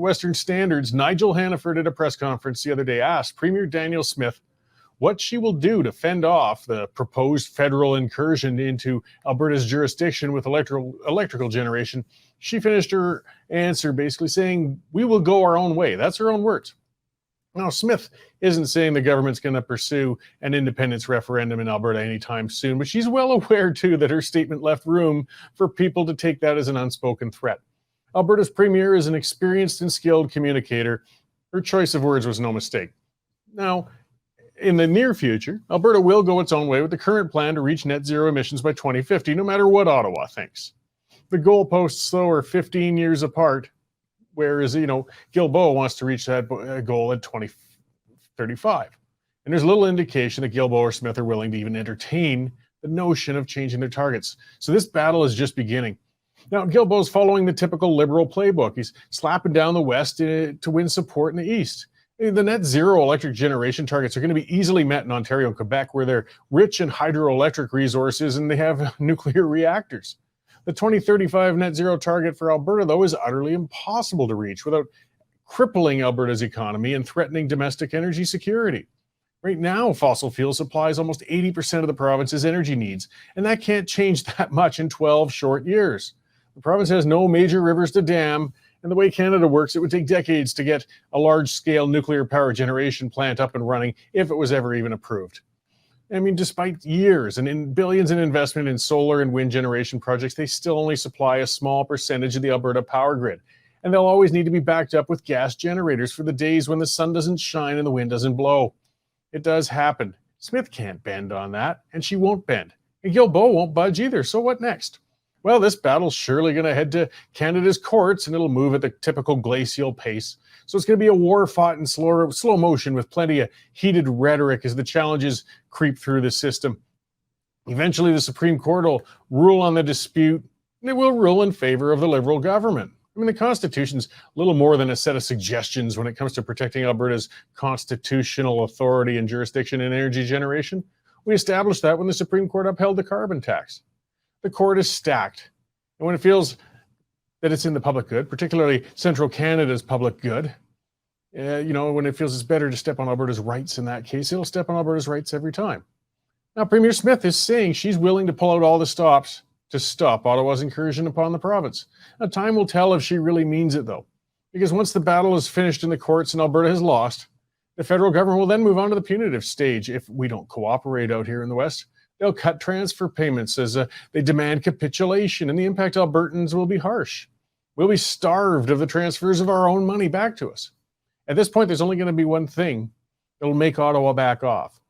Western Standard's Nigel Hannaford at a press conference the other day asked Premier Danielle Smith what she will do to fend off the proposed federal incursion into Alberta's jurisdiction with electrical generation. She finished her answer basically saying, "We will go our own way." That's her own words. Now, Smith isn't saying the government's going to pursue an independence referendum in Alberta anytime soon, but she's well aware, too, that her statement left room for people to take that as an unspoken threat. Alberta's premier is an experienced and skilled communicator. Her choice of words was no mistake. Now, in the near future, Alberta will go its own way with the current plan to reach net zero emissions by 2050, no matter what Ottawa thinks. The goalposts, though, are 15 years apart, whereas, Guilbeault wants to reach that goal at 2035. And there's little indication that Guilbeault or Smith are willing to even entertain the notion of changing their targets. So this battle is just beginning. Now, Guilbeault's following the typical Liberal playbook. He's slapping down the West to win support in the East. The net zero electric generation targets are going to be easily met in Ontario and Quebec, where they're rich in hydroelectric resources and they have nuclear reactors. The 2035 net zero target for Alberta, though, is utterly impossible to reach without crippling Alberta's economy and threatening domestic energy security. Right now, fossil fuel supplies almost 80% of the province's energy needs, and that can't change that much in 12 short years. The province has no major rivers to dam, and the way Canada works, it would take decades to get a large-scale nuclear power generation plant up and running if it was ever even approved. I mean, despite years and in billions in investment in solar and wind generation projects, they still only supply a small percentage of the Alberta power grid. And they'll always need to be backed up with gas generators for the days when the sun doesn't shine and the wind doesn't blow. It does happen. Smith can't bend on that, and she won't bend. And Guilbeault won't budge either, so what next? Well, this battle's surely going to head to Canada's courts, and it'll move at the typical glacial pace. So it's going to be a war fought in slow motion with plenty of heated rhetoric as the challenges creep through the system. Eventually, the Supreme Court will rule on the dispute, and it will rule in favor of the Liberal government. I mean, the Constitution's little more than a set of suggestions when it comes to protecting Alberta's constitutional authority and jurisdiction in energy generation. We established that when the Supreme Court upheld the carbon tax. The court is stacked, and when it feels that it's in the public good, particularly Central Canada's public good, when it feels it's better to step on Alberta's rights in that case, it'll step on Alberta's rights every time. Now, Premier Smith is saying she's willing to pull out all the stops to stop Ottawa's incursion upon the province. Now, time will tell if she really means it, though, because once the battle is finished in the courts and Alberta has lost, the federal government will then move on to the punitive stage if we don't cooperate out here in the West. They'll cut transfer payments as they demand capitulation, and the impact Albertans will be harsh. We'll be starved of the transfers of our own money back to us. At this point, there's only going to be one thing that will make Ottawa back off.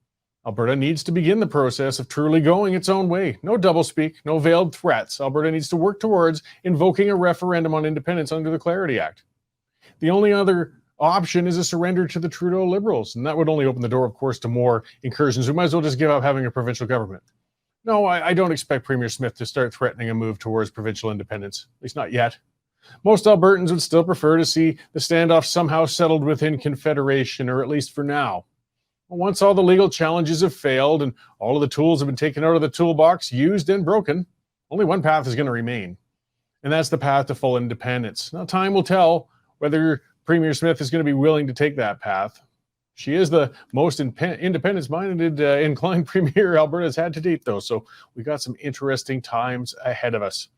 Alberta needs to begin the process of truly going its own way. No doublespeak, no veiled threats. Alberta needs to work towards invoking a referendum on independence under the Clarity Act. The only other option is a surrender to the Trudeau Liberals, and that would only open the door, of course, to more incursions. We might as well just give up having a provincial government. No, I don't expect Premier Smith to start threatening a move towards provincial independence, at least not yet. Most Albertans would still prefer to see the standoff somehow settled within Confederation, or at least for now. Once all the legal challenges have failed and all of the tools have been taken out of the toolbox, used and broken, only one path is going to remain, and that's the path to full independence. Now, time will tell whether Premier Smith is going to be willing to take that path. She is the most independence-minded, inclined premier Alberta's had to date, though, so we got some interesting times ahead of us.